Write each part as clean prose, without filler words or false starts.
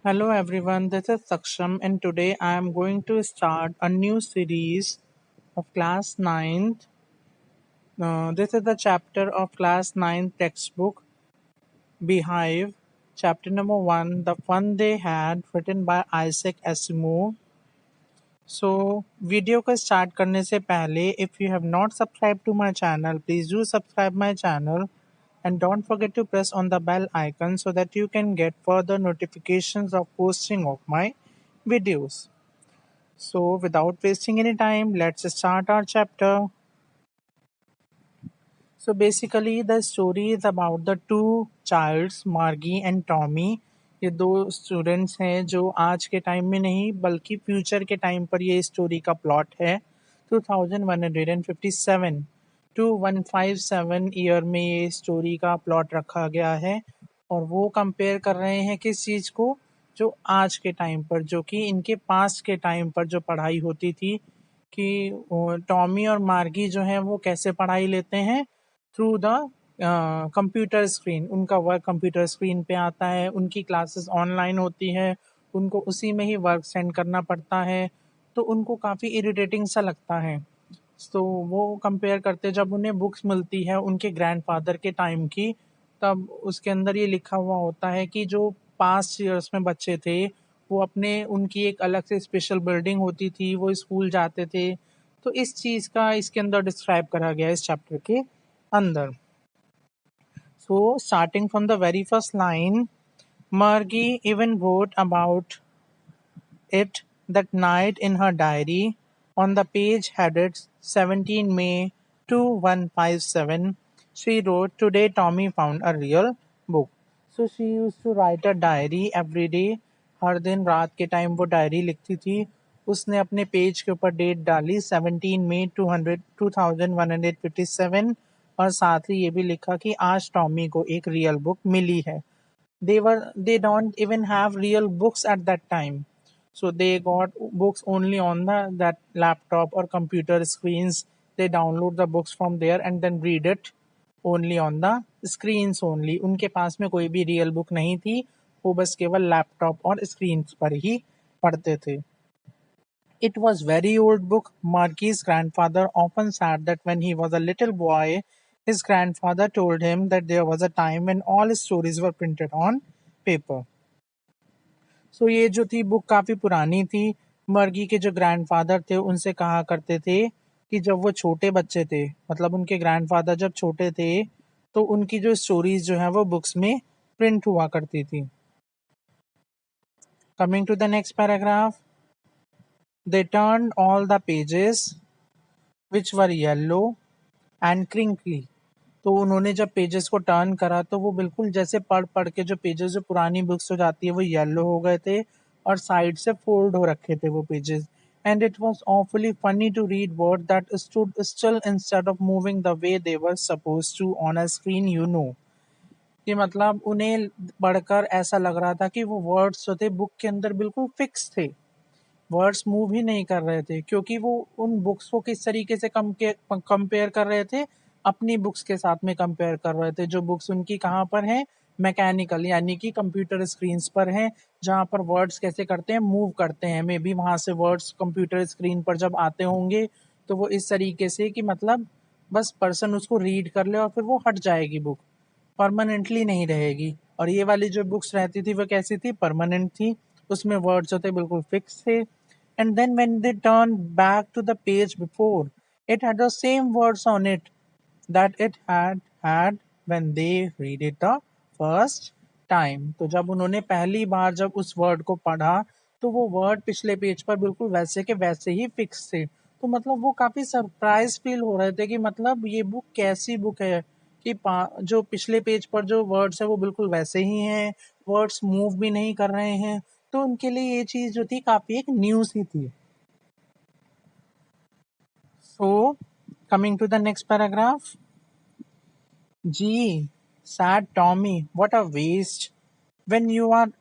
Hello everyone, this is Saksham and today I am going to start a new series of class 9th. This is the chapter of class 9th textbook, Beehive, chapter number 1, The Fun They Had, written by Isaac Asimov. So, video को start करने से पहले if you have not subscribed to my channel, please do subscribe my channel and don't forget to press on the bell icon so that you can get further notifications of posting of my videos. So, without wasting any time, let's start our chapter. So, basically, the story is about the two childs, Margie and Tommy. ये दो students हैं जो आज के time में नहीं बल्कि future के टाइम पर ये स्टोरी का प्लॉट है 2157 टू 157 ईयर में ये स्टोरी का प्लॉट रखा गया है और वो कंपेयर कर रहे हैं किस चीज़ को जो आज के टाइम पर जो कि इनके पास्ट के टाइम पर जो पढ़ाई होती थी कि टॉमी और मार्गी जो है वो कैसे पढ़ाई लेते हैं थ्रू द कंप्यूटर स्क्रीन। उनका वर्क कंप्यूटर स्क्रीन पे आता है, उनकी क्लासेस ऑनलाइन होती है, उनको उसी में ही वर्क सेंड करना पड़ता है, तो उनको काफ़ी इरिटेटिंग सा लगता है। तो वो कंपेयर करते जब उन्हें बुक्स मिलती है उनके ग्रैंडफादर के टाइम की, तब उसके अंदर ये लिखा हुआ होता है कि जो पास्ट ईयर्स में बच्चे थे वो अपने उनकी एक अलग से स्पेशल बिल्डिंग होती थी, वो स्कूल जाते थे। तो इस चीज़ का इसके अंदर डिस्क्राइब करा गया है इस चैप्टर के अंदर। So, starting from the very first line, Margie even wrote about it that night in her diary. On the page headed 17 May 2157, she wrote, Today Tommy found a real book. So she used to write a diary every day. हर दिन रात के time वो diary लिखती थी। उसने अपने page के ऊपर डेट डाली 17 मई 2157 और साथ ही ये भी लिखा कि आज टॉमी को एक रियल बुक मिली है। They don't even have real books at that time, so they got books only on the that laptop or computer screens. They download the books from there and then read it only on the screens only. उनके पास में कोई भी real book नहीं थी, वो बस केवल laptop और स्क्रीन्स पर ही पढ़ते थे। It was very old book. Marky's grandfather often said that when he was a little boy, his grandfather told him that there was a time when all stories were printed on paper. So ये जो थी book काफ़ी पुरानी थी। मर्गी के जो grandfather थे उनसे कहा करते थे कि जब वो छोटे बच्चे थे, मतलब उनके ग्रैंडफादर जब छोटे थे, तो उनकी जो स्टोरीज जो है वो बुक्स में प्रिंट हुआ करती थी। Coming to the next paragraph, they turned all the pages which were yellow and crinkly. तो उन्होंने जब पेजेस को टर्न करा तो वो बिल्कुल जैसे पढ़ पढ़ के जो पेजेस जो पुरानी बुक्स हो जाती है वो येलो हो गए थे और साइड से फोल्ड हो रखे थे वो pages. And it was awfully funny to read words that stood still instead of moving the way they were supposed to on a screen, you know। कि मतलब उन्हें पढ़कर ऐसा लग रहा था कि वो वर्ड्स जो थे बुक के अंदर बिल्कुल फिक्स थे, वर्ड्स मूव ही नहीं कर रहे थे, क्योंकि वो उन बुक्स को किस तरीके से कंपेयर कर रहे थे, अपनी बुक्स के साथ में कंपेयर कर रहे थे, जो बुक्स उनकी कहाँ पर हैं, मैकेनिकल यानी कि कंप्यूटर स्क्रीन्स पर हैं, जहाँ पर वर्ड्स कैसे करते हैं, मूव करते हैं। मे बी वहाँ से वर्ड्स कंप्यूटर स्क्रीन पर जब आते होंगे तो वो इस तरीके से कि मतलब बस पर्सन उसको रीड कर ले और फिर वो हट जाएगी बुक, परमानेंटली नहीं रहेगी। और ये वाली जो बुक्स रहती थी वो कैसी थी, परमानेंट थी, उसमें वर्ड्स होते बिल्कुल फिक्स थे। And then when they turned back to the page before, it had the same words on it that it had when they read it the first time। तो जब उन्होंने पहली बार जब उस वर्ड को पढ़ा तो वो वर्ड पिछले पेज पर बिल्कुल वैसे के वैसे ही फिक्स थे। तो मतलब वो काफ़ी सरप्राइज फील हो रहे थे कि मतलब ये बुक कैसी बुक है कि जो पिछले पेज पर जो वर्ड्स है वो बिल्कुल वैसे ही हैं, वर्ड्स मूव भी नहीं कर रहे हैं। तो उनके लिए ये चीज़ जो थी काफ़ी एक न्यूज़ ही थी। So, coming to the next paragraph. Gee, sad Tommy, what a waste. When you are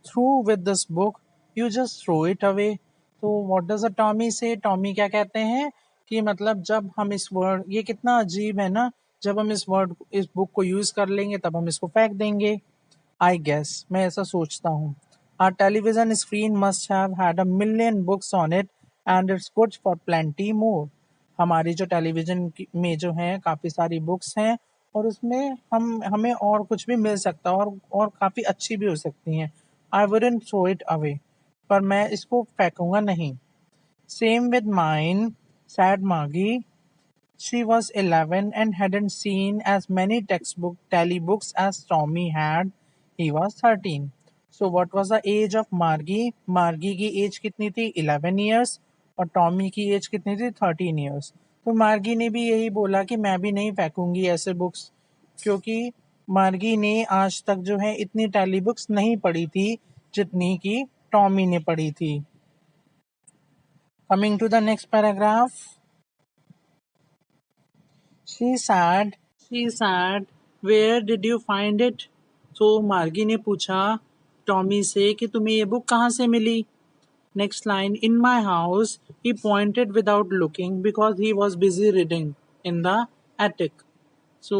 through with this book, you just throw it away. तो what does a Tommy say? Tommy क्या कहते हैं कि मतलब जब हम इस वर्ड, ये कितना अजीब है ना, जब हम इस बुक को यूज़ कर लेंगे तब हम इसको फेंक देंगे। आई गेस, मैं ऐसा सोचता हूँ। Our television screen must have had 1,000,000 books on it and it's good for plenty more. हमारी जो टेलीविजन में जो है काफ़ी सारी बुक्स हैं और उसमें हमें और कुछ भी मिल सकता है और काफ़ी अच्छी भी हो सकती हैं. I wouldn't throw it away. पर मैं इसको फेंकूंगा नहीं. Same with mine, said Margie. She was 11 and hadn't seen as many textbook telebooks as Tommy had. He was 13. So what was the age of Margie? Margie की as कितनी थी? 11 years. और Tommy की as कितनी थी? 13 years. तो मार्गी ने भी यही बोला कि मैं भी नहीं फेंकूंगी ऐसे बुक्स, क्योंकि मार्गी ने आज तक जो है इतनी टेली बुक्स नहीं पढ़ी थी जितनी की टॉमी ने पढ़ी थी. Coming to the next paragraph. She said, where did you find it? तो मार्गी ने पूछा टॉमी से कि तुम्हें ये बुक कहाँ से मिली. Next line, in my house. He pointed without looking because he was busy reading in the attic. So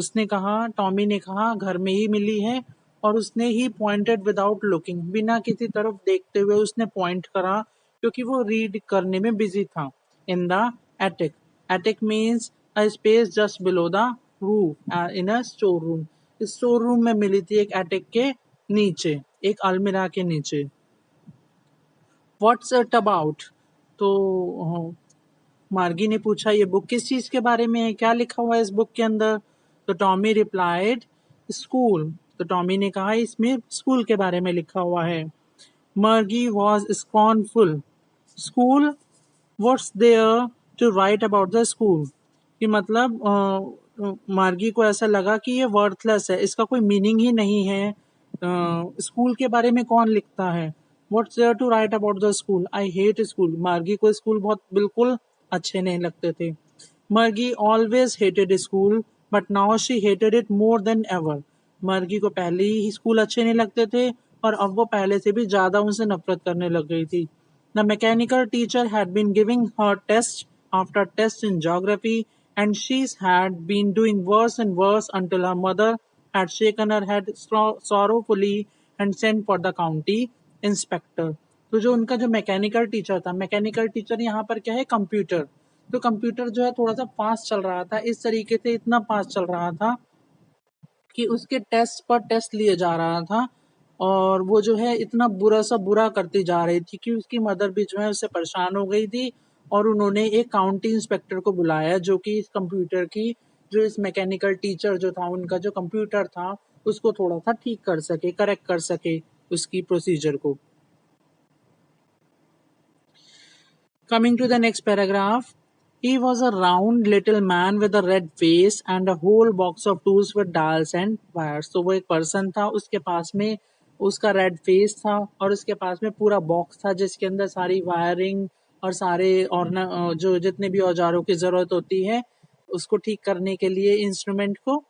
उसने कहा, टॉमी ने कहा घर में ही मिली है और उसने ही pointed without looking, बिना किसी तरफ देखते हुए उसने point करा क्योंकि वो रीड करने में बिजी था. In the attic. Attic means a space just below the roof in a storeroom. इस storeroom में मिली थी एक attic के नीचे, एक अलमीरा के नीचे. What's it about? तो मार्गी ने पूछा ये बुक किस चीज के बारे में है, क्या लिखा हुआ है इस बुक के अंदर. तो टॉमी रिप्लाइड, स्कूल. तो टॉमी ने कहा इसमें स्कूल के बारे में लिखा हुआ है. Margie was scornful. School, what's there to write about the school. कि मतलब मार्गी को ऐसा लगा कि ये वर्थलेस है, इसका कोई मीनिंग ही नहीं है. स्कूल के बारे में कौन लिखता है. What's there to write about the school. I hate school. Margie को स्कूल बहुत बिल्कुल अच्छे नहीं लगते थे. Margie always hated school, but now she hated it more than ever. Margie को पहले ही स्कूल अच्छे नहीं लगते थे और अब वो पहले से भी ज्यादा उनसे नफरत करने लग गई थी. The mechanical teacher had been giving her test after test in geography, and she had been doing worse and worse until her mother had shaken her head sorrowfully and sent for the county inspector. तो जो उनका जो mechanical teacher था, mechanical teacher यहाँ पर क्या है, computer. तो कंप्यूटर जो है थोड़ा सा फास्ट चल रहा था, इस तरीके से इतना फास्ट चल रहा था कि उसके टेस्ट पर टेस्ट लिए जा रहा था और वो जो है इतना बुरा करती जा रही थी कि उसकी मदर भी जो है उससे परेशान हो गई थी और उन्होंने एक काउंटी इंस्पेक्टर को बुलाया जो कि इस कंप्यूटर की, जो इस मैकेनिकल टीचर जो था उनका जो कंप्यूटर था उसको थोड़ा सा ठीक कर सके, करेक्ट कर सके उसकी प्रोसीजर को. Coming to the next paragraph. He was a round little man with a red face and a whole box of tools with dials and wires. तो वो एक पर्सन था, उसके पास में उसका रेड फेस था और उसके पास में पूरा बॉक्स था जिसके अंदर सारी वायरिंग और सारे और जो जितने भी औजारों की जरूरत होती है उसको ठीक करने के लिए इंस्ट्रूमेंट को,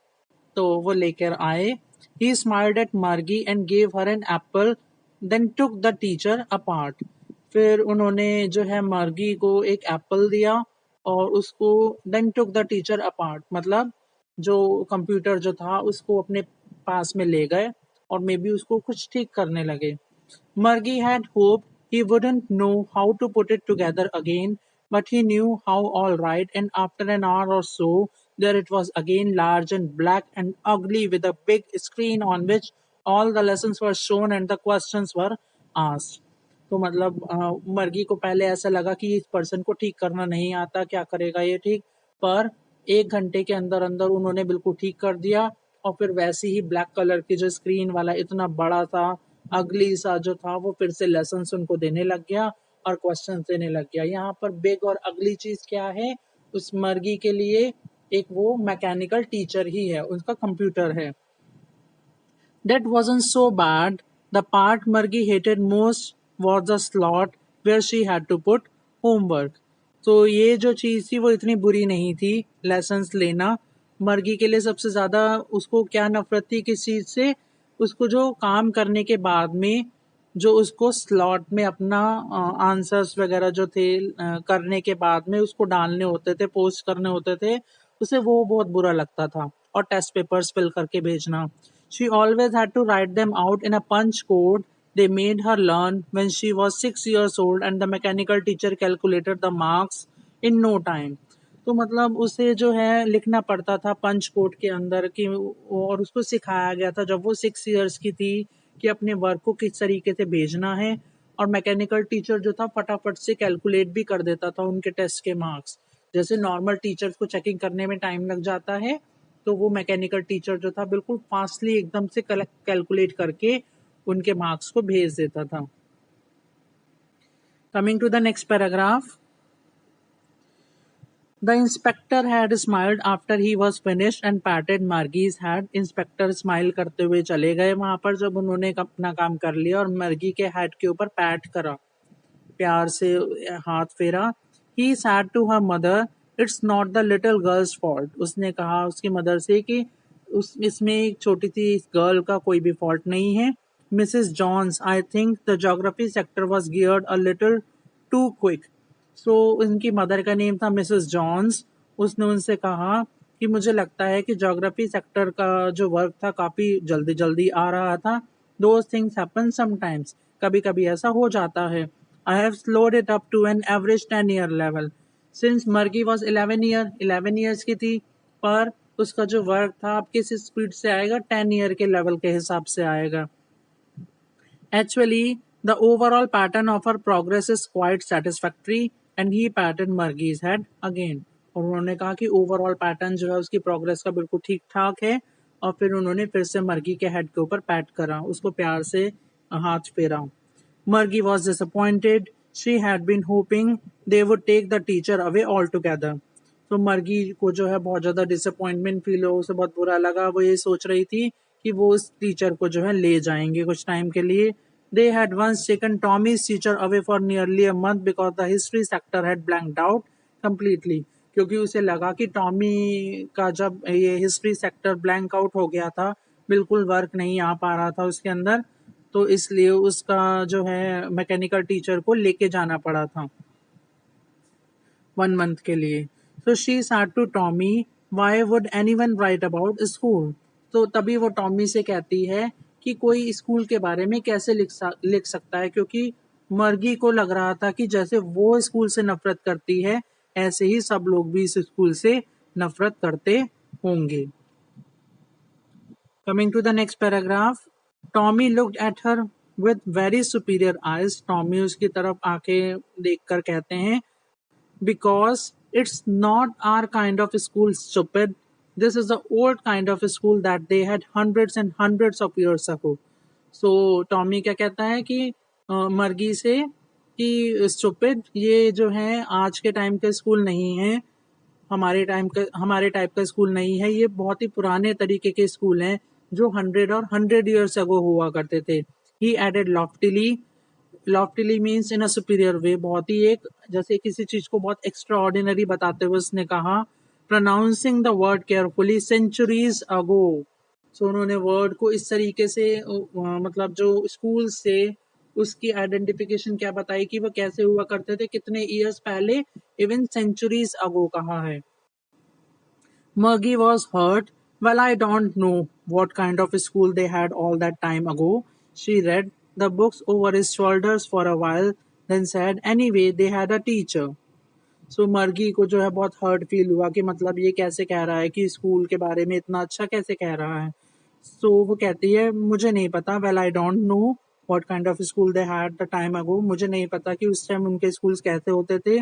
तो वो लेकर आए. He smiled at Margie and gave her an apple, then took the teacher apart. फिर उन्होंने जो है मार्गी को एक एप्पल दिया और उसको then took the teacher apart, मतलब जो कंप्यूटर जो था उसको अपने पास में ले गए और मे बी उसको कुछ ठीक करने लगे. Margie had hoped he wouldn't know how to put it together again, but he knew how all right, and after an hour or so, there it was again, large and black and ugly with a big screen on which all the lessons were shown and the questions were asked. तो मतलब मर्गी को पहले ऐसा लगा कि इस person को ठीक करना नहीं आता, क्या करेगा ये ठीक, पर 1 घंटे के अंदर अंदर उन्होंने बिल्कुल ठीक कर दिया और फिर वैसे ही ब्लैक कलर की जो स्क्रीन वाला इतना बड़ा सा अगली सा जो था वो फिर से लेसन उनको देने लग गया और क्वेश्चन देने लग गया. यहाँ पर बिग और अगली चीज क्या है उस मर्गी के लिए, एक वो मैकेनिकल टीचर ही है, उसका कंप्यूटर है. That wasn't so bad. The part Margie hated most was the slot where she had to put homework. तो ये जो चीज़ थी वो इतनी बुरी नहीं थी, लेसन्स लेना. मर्गी के लिए सबसे ज़्यादा उसको क्या नफरत थी किस चीज़ से, उसको जो काम करने के बाद में जो उसको स्लॉट में अपना आंसर्स वगैरह जो थे करने के बाद में उसको डालने होते थे, पोस्ट करने होते थे, उसे वो बहुत बुरा लगता था. और टेस्ट पेपर्स फिल करके भेजना. She always had to write them out in a punch code They made her learn when she was 6 years old and the mechanical teacher calculated the marks in no time. तो मतलब उसे जो है लिखना पड़ता था पंच कोड के अंदर कि, और उसको सिखाया गया था जब वो 6 years की थी कि अपने वर्क को किस तरीके से भेजना है, और मैकेनिकल टीचर जो था फटाफट से कैलकुलेट भी कर देता था उनके टेस्ट के मार्क्स। जैसे नॉर्मल टीचर्स को चेकिंग करने में टाइम लग जाता है, तो वो मैकेनिकल टीचर जो था बिल्कुल फास्टली एकदम से कैलकुलेट करके उनके मार्क्स को भेज देता था। Coming to the next paragraph. The inspector had smiled after he was finished and patted Margie's head. Inspector smile करते हुए चले गए वहां पर जब उन्होंने अपना काम कर लिया, और मर्गी के हेड के ऊपर पैट करा, प्यार से हाथ फेरा। He said to her mother, "It's not the little girl's fault." उसने कहा उसकी मदर से कि इसमें एक छोटी सी गर्ल का कोई भी फॉल्ट नहीं है। Mrs. Jones, I think the geography sector was geared a little too quick. सो उनकी मदर का नेम था मिसेस जॉन्स। उसने उनसे कहा कि मुझे लगता है कि ज्योग्राफी सेक्टर का जो वर्क था काफ़ी जल्दी जल्दी आ रहा था। दोज थिंग्स हैपन समटाइम्स, कभी कभी ऐसा हो जाता है। I have slowed it up to an average 10 year level. Since Margie was 11 years की थी, पर उसका जो वर्क था अब किस स्पीड से आएगा, 10 year के लेवल के हिसाब से आएगा। Actually, the overall pattern of her progress is quite satisfactory, and he patted Margie's head again. और उन्होंने कहा कि ओवरऑल पैटर्न जो है उसकी प्रोग्रेस का बिल्कुल ठीक ठाक है, और फिर उन्होंने फिर से मर्गी के हेड के ऊपर पैट करा, उसको प्यार से हाथ फेरा। Margie was disappointed. She had been hoping they would take the teacher away altogether. तो मर्गी को जो है बहुत ज़्यादा डिसअपॉइंटमेंट फील हो, उसे बहुत बुरा लगा। वो ये सोच रही थी कि वो उस टीचर को जो है ले जाएंगे कुछ टाइम के लिए। They had once taken Tommy's teacher away for nearly a month because the history sector had blanked out completely. क्योंकि उसे लगा कि टॉमी का जब ये हिस्ट्री सेक्टर ब्लैंक आउट हो गया था, बिल्कुल वर्क नहीं आ पा रहा था उसके अंदर, तो इसलिए उसका जो है मैकेनिकल टीचर को लेके जाना पड़ा था 1 month के लिए। So she said to Tommy, "Why would anyone write about school?" तो तभी वो टॉमी से कहती है कि कोई स्कूल के बारे में कैसे लिख सकता है, क्योंकि मर्गी को लग रहा था कि जैसे वो स्कूल से नफरत करती है, ऐसे ही सब लोग भी इस स्कूल से नफरत करते होंगे। Coming to the next paragraph, Tommy looked at her with very superior eyes. Tommy उसकी तरफ आंखें देखकर कहते हैं, because it's not our kind of school, stupid. This is the old kind of school that they had hundreds and hundreds of years ago. So Tommy क्या कहता है कि मर्गी से कि स्टूपिड, ये जो है आज के टाइम का स्कूल नहीं है, हमारे टाइप का स्कूल नहीं है, ये बहुत ही पुराने तरीके के स्कूल हैं जो 100 years ago हुआ करते थे। He added loftily means in a superior way, बहुत ही एक जैसे किसी चीज को बहुत एक्स्ट्रा ऑर्डिनरी बताते हुए उसने कहा, pronouncing the word carefully, centuries ago. सो उन्होंने वर्ड को इस तरीके से मतलब जो स्कूल से उसकी आइडेंटिफिकेशन क्या बताई कि वो कैसे हुआ करते थे, कितने ईयर्स पहले, इवन सेंचुरीज अगो कहा है। Margie was hurt. Well, I don't know what kind of school they had all that time ago. She read the books over his shoulders for a while, then said, anyway, they had a teacher. सो मर्गी को जो है बहुत hurt feel हुआ कि मतलब ये कैसे कह रहा है कि स्कूल के बारे में इतना अच्छा कैसे कह रहा है। सो वो कहती है, मुझे नहीं पता, well I don't know what kind of school they had the time ago, मुझे नहीं पता कि उस टाइम उनके स्कूल्स कैसे होते थे।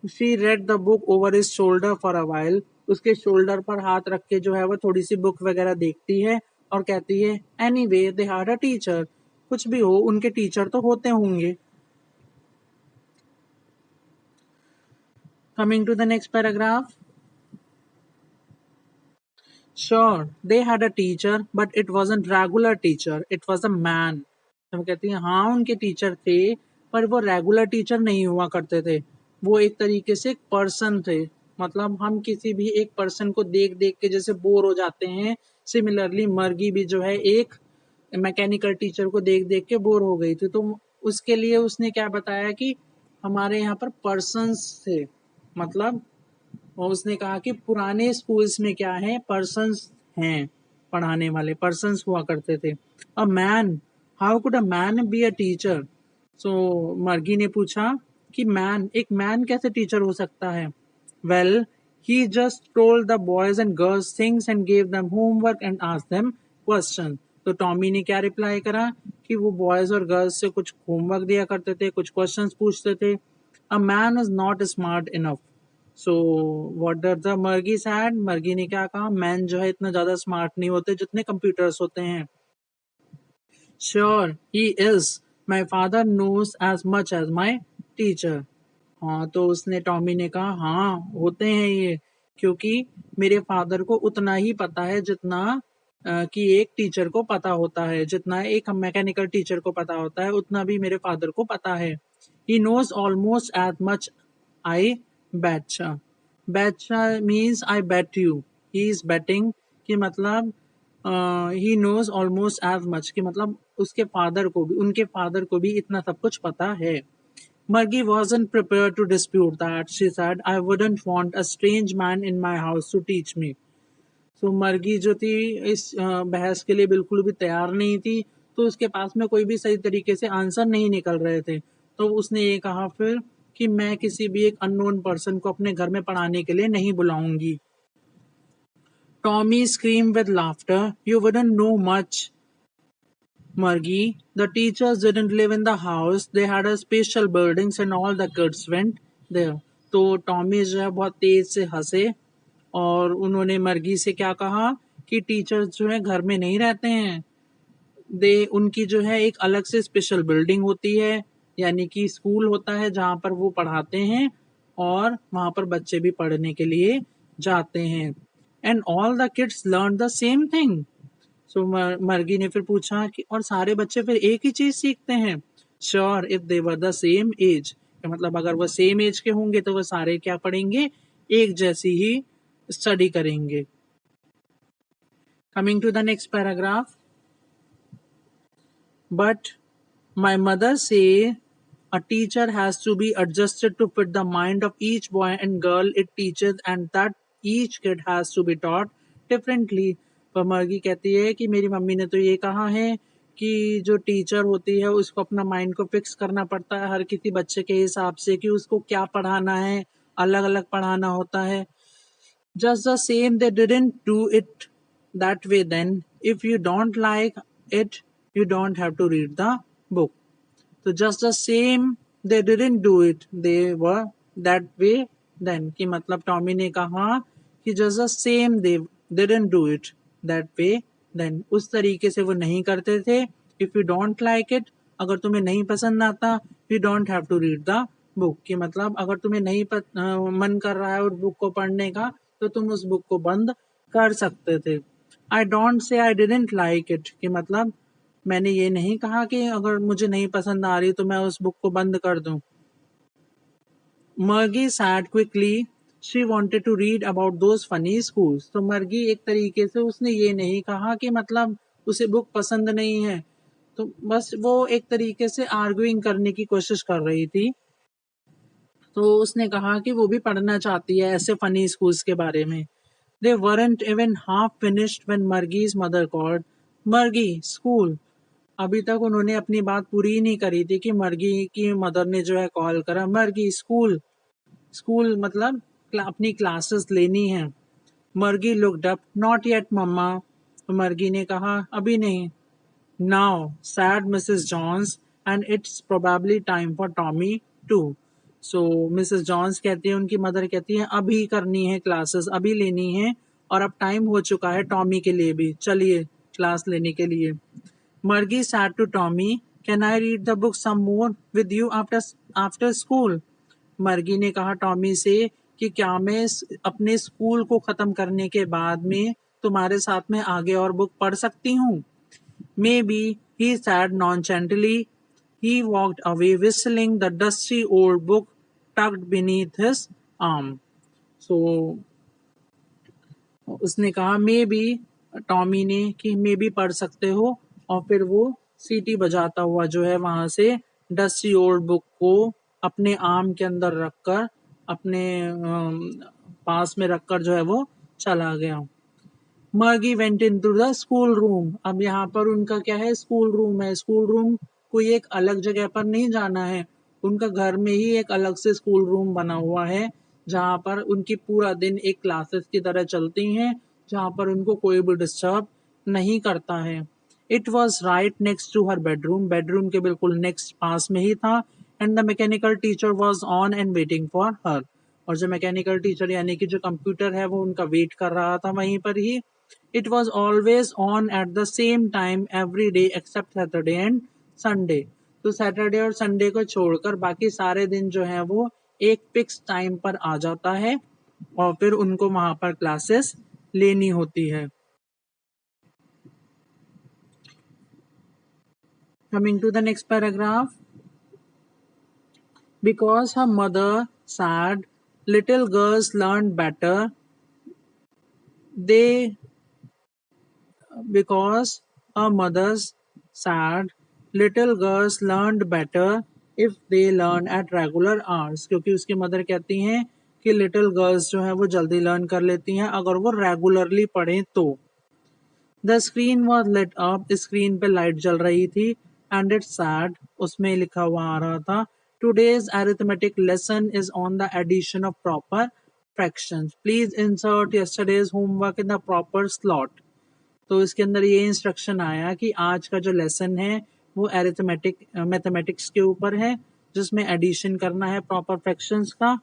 She read the book over his shoulder for a while, उसके शोल्डर पर हाथ रख के जो है वो थोड़ी सी बुक वगैरह देखती है और कहती है, anyway they had a teacher, कुछ भी हो उनके टीचर तो होते होंगे। Coming to the next paragraph. Sure, they had a teacher, but it wasn't regular teacher. It was a man. हम कहती हैं हाँ उनके टीचर थे, पर वो रेगुलर टीचर नहीं हुआ करते थे, वो एक तरीके से एक पर्सन थे। मतलब हम किसी भी एक पर्सन को देख देख के जैसे बोर हो जाते हैं, सिमिलरली मर्गी भी जो है एक मैकेनिकल टीचर को देख देख के बोर हो गई थी। तो उसके लिए उसने क्या बताया कि हमारे यहाँ पर पर्सन्स थे, मतलब और उसने कहा कि पुराने स्कूल्स में क्या है, पर्सन्स हैं, पढ़ाने वाले पर्सन्स हुआ करते थे। A man how could a man be a teacher? So Margie ने पूछा कि एक मैन कैसे टीचर हो सकता है? Well, he just told the boys and girls things and gave them homework and asked them question. तो टॉमी ने क्या रिप्लाई करा कि वो बॉयज और गर्ल्स से कुछ होमवर्क दिया करते थे, कुछ क्वेश्चंस पूछते थे। A man is not smart enough. So what does the Margie said? Margie ने क्या कहा, मैन जो है इतना ज्यादा स्मार्ट नहीं होते जितने कंप्यूटर्स होते हैं। Sure he is, my father knows as much as my teacher. हाँ, तो उसने टॉमी ने कहा हाँ होते हैं ये, क्योंकि मेरे फादर को उतना ही पता है जितना कि एक टीचर को पता होता है, जितना एक मैकेनिकल टीचर को पता होता है उतना भी मेरे फादर को पता है। He knows almost as much I betcha. Betcha means I bet you, he is betting कि मतलब he knows almost as much कि मतलब उसके फादर को भी, उनके फादर को भी इतना सब कुछ पता है। Margie wasn't prepared to dispute that. She said, I wouldn't want a strange man in my house to teach me. So मर्गी जो थी इस बहस के लिए बिल्कुल भी तैयार नहीं थी, तो उसके पास में कोई भी सही तरीके से आंसर नहीं निकल रहे थे। तो उसने ये कहा फिर कि मैं किसी भी एक अननोन पर्सन को अपने घर में पढ़ाने के लिए नहीं बुलाऊंगी। Tommy screamed with laughter. You wouldn't know much, Margie. The teachers didn't live in the house. They had a special buildings and all the kids went there. तो टॉमी जो है बहुत तेज से हंसे और उन्होंने मर्गी से क्या कहा कि टीचर्स जो है घर में नहीं रहते हैं, उनकी जो है एक अलग से स्पेशल बिल्डिंग होती है, यानी कि स्कूल होता है जहाँ पर वो पढ़ाते हैं और वहाँ पर बच्चे भी पढ़ने के लिए जाते हैं। And all the kids learn the same thing. So Margie ने फिर पूछा कि और सारे बच्चे फिर एक ही चीज सीखते हैं? Sure if they were the same age, मतलब अगर वो सेम एज के होंगे तो वो सारे क्या पढ़ेंगे, एक जैसी ही स्टडी करेंगे। Coming to the next paragraph. But my mother से a teacher has to be adjusted to fit the mind of each boy and girl it teaches and that each kid has to be taught differently। पर मर्गी कहती है कि मेरी mummy ने तो ये कहा है कि जो टीचर होती है उसको अपना माइंड को फिक्स करना पड़ता है हर किसी बच्चे के हिसाब से कि उसको क्या पढ़ाना है, अलग अलग पढ़ाना होता है। Just the same, they didn't do it that way then. If you don't like it, you don't have to read the book. तो just the same, they didn't do it. They were that way then. कि मतलब Tommy ने कहा कि just the same, they didn't do it that way then. उस तरीके से वो नहीं करते थे. If you don't like it, अगर तुम्हें नहीं पसंद आता, you don't have to read the book. कि मतलब अगर तुम्हें नहीं मन कर रहा है उस बुक को पढ़ने का, तो तुम उस बुक को बंद कर सकते थे। I don't say I didn't like it, कि मतलब मैंने ये नहीं कहा कि अगर मुझे नहीं पसंद आ रही तो मैं उस बुक को बंद कर दूं। Margie said quickly, she wanted to read about those funny schools. तो मर्गी एक तरीके से उसने ये नहीं कहा कि मतलब उसे बुक पसंद नहीं है, तो बस वो एक तरीके से आर्ग्यूइंग करने की कोशिश कर रही थी। तो उसने कहा कि वो भी पढ़ना चाहती है ऐसे फनी स्कूल्स के बारे में। They weren't even half finished when Margie's mother called. Margie, school. अभी तक उन्होंने अपनी बात पूरी ही नहीं करी थी कि मर्गी की मदर ने जो है कॉल करा, मर्गी स्कूल। स्कूल मतलब अपनी क्लासेस लेनी है। Margie looked up, not yet mamma. Margie ने कहा अभी नहीं। Now said Mrs Jones and it's probably time for Tommy too. So Mrs Jones कहती है, उनकी मदर कहती है अभी करनी है क्लासेस, अभी लेनी है और अब टाइम हो चुका है टॉमी के लिए भी, चलिए क्लास लेने के लिए। Margie said to Tommy, can I read the book some more with you after school? Margie ने कहा टॉमी से कि क्या मैं अपने स्कूल को खत्म करने के बाद में तुम्हारे साथ में आगे और बुक पढ़ सकती हूँ? Maybe, he said nonchalantly. He walked away whistling, the dusty old book tucked beneath his arm. So, उसने कहा मे बी, टॉमी ने कि मे बी पढ़ सकते हो, और फिर वो सीटी बजाता हुआ जो है वहां से डस्टी ओल्ड बुक को अपने आर्म के अंदर रखकर, अपने पास में रखकर जो है वो चला गया। Margie went into the school room. अब यहाँ पर उनका क्या है, स्कूल रूम है। स्कूल रूम कोई एक अलग जगह पर नहीं जाना है, उनका घर में ही एक अलग से स्कूल रूम बना हुआ है, जहाँ पर उनकी पूरा दिन एक क्लासेस की तरह चलती हैं, जहाँ पर उनको कोई भी डिस्टर्ब नहीं करता है। It was right next to her bedroom, bedroom के बिल्कुल नेक्स्ट पास में ही था। And the mechanical teacher was on and waiting for her, और जो मैकेनिकल टीचर यानी कि जो कंप्यूटर है वो उनका वेट कर रहा था वहीं पर ही। It was always on at the same time every day except Saturday and Sunday. तो सैटरडे और संडे को छोड़कर बाकी सारे दिन जो है वो एक फिक्स टाइम पर आ जाता है और फिर उनको वहां पर क्लासेस लेनी होती है। Coming to the next paragraph. Because her mother said little girls learn better, they because her mother's said little girls learned better if they learn at regular hours, क्योंकि उसकी मदर कहती हैं कि लिटिल गर्ल्स जो है वो जल्दी learn कर लेती हैं अगर वो रेगुलरली पढ़ें तो। The screen was lit up, screen पे लाइट जल रही थी। एंड इट सैड, उसमें लिखा हुआ आ रहा था today's arithmetic lesson is on the addition of proper fractions, please insert yesterday's homework in the proper slot. तो इसके अंदर ये इंस्ट्रक्शन आया कि आज का जो लेसन है वो अरिथमेटिक मैथमेटिक्स के ऊपर है, जिसमें एडिशन करना है प्रॉपर फ्रैक्शंस का।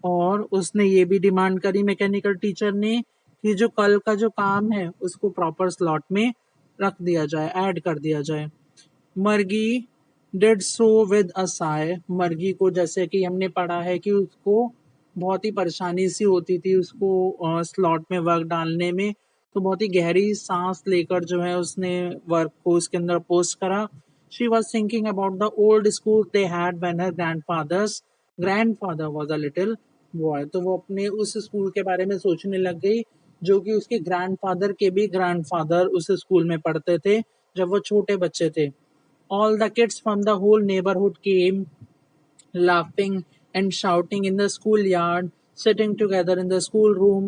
और उसने ये भी डिमांड करी मैकेनिकल टीचर ने कि जो कल का जो काम है उसको प्रॉपर स्लॉट में रख दिया जाए, ऐड कर दिया जाए। Margie did so with a sigh, Margie को जैसे कि हमने पढ़ा है कि उसको बहुत ही परेशानी सी होती थी उसको स्लॉट में वर्क डालने में, तो बहुत ही गहरी सांस लेकर जो है उसने वर्क को उसके अंदर पोस्ट करा। She was thinking about the old school they had when her grandfather was a little boy. तो वो अपने उस स्कूल के बारे में सोचने लग गई जो कि उसके ग्रैंडफादर के भी ग्रैंडफादर उस स्कूल में पढ़ते थे जब वो छोटे बच्चे थे। All the kids from the whole neighborhood came, laughing and shouting in the schoolyard, sitting together in the schoolroom.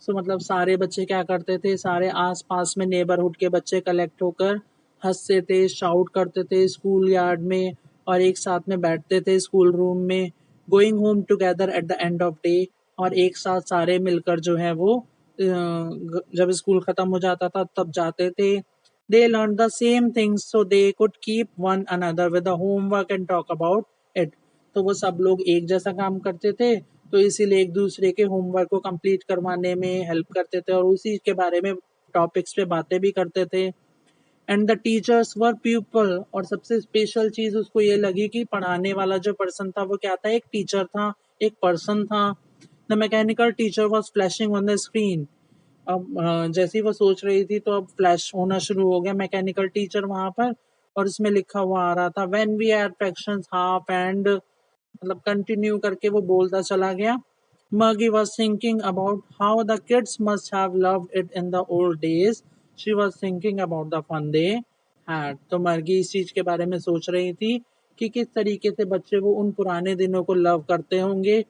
So मतलब सारे बच्चे क्या करते थे, सारे आस पास में नेबरहुड के बच्चे कलेक्ट होकर हंसते थे, शाउट करते थे स्कूल यार्ड में और एक साथ में बैठते थे स्कूल रूम में। Going home together at the end of day, और एक साथ सारे मिलकर जो है वो जब स्कूल खत्म हो जाता था तब जाते थे। They learned the same things so they could keep one another with the homework and talk about it. तो वो सब लोग एक जैसा काम करते थे, तो इसीलिए एक दूसरे के होमवर्क को कंप्लीट करवाने में हेल्प करते थे और उसी के बारे में टॉपिक्स पे बातें भी करते थे। And the teachers were people, और सबसे स्पेशल चीज उसको ये लगी कि पढ़ाने वाला जो पर्सन था वो क्या था, एक टीचर था, एक पर्सन था। The mechanical teacher was flashing on the screen. अब जैसे ही वो सोच रही थी तो अब फ्लैश होना शुरू हो गया मैकेनिकल टीचर वहां पर, और इसमें लिखा हुआ आ रहा था when we had fractions half and, मतलब कंटिन्यू करके वो बोलता चला गया। Margie was thinking about how the kids must have loved it in the old days, she was thinking about the fun they had. तो मर्गी इस चीज के बारे में सोच रही थी कि किस तरीके से बच्चे वो उन पुराने दिनों को लव करते होंगे।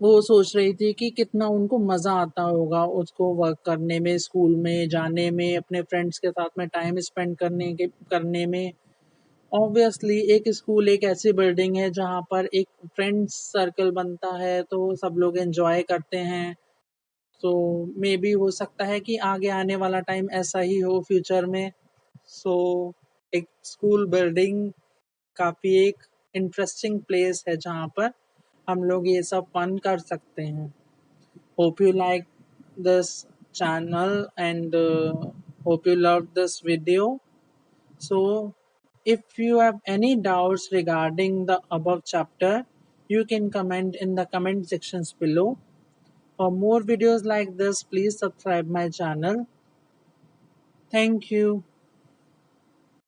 वो सोच रही थी कि कितना उनको मजा आता होगा उसको वर्क करने में, स्कूल में जाने में, अपने फ्रेंड्स के साथ में टाइम स्पेंड करने में। ऑब्वियसली एक स्कूल एक ऐसी बिल्डिंग है जहाँ पर एक फ्रेंड्स सर्कल बनता है तो सब लोग एंजॉय करते हैं। सो मे बी हो सकता है कि आगे आने वाला टाइम ऐसा ही हो फ्यूचर में। सो एक स्कूल बिल्डिंग काफी एक इंटरेस्टिंग प्लेस है जहाँ पर हम लोग ये सब फन कर सकते हैं। Hope you like this channel and hope you loved this video. So, if you have any doubts regarding the above chapter, you can comment in the comment sections below. For more videos like this, please subscribe my channel. Thank you.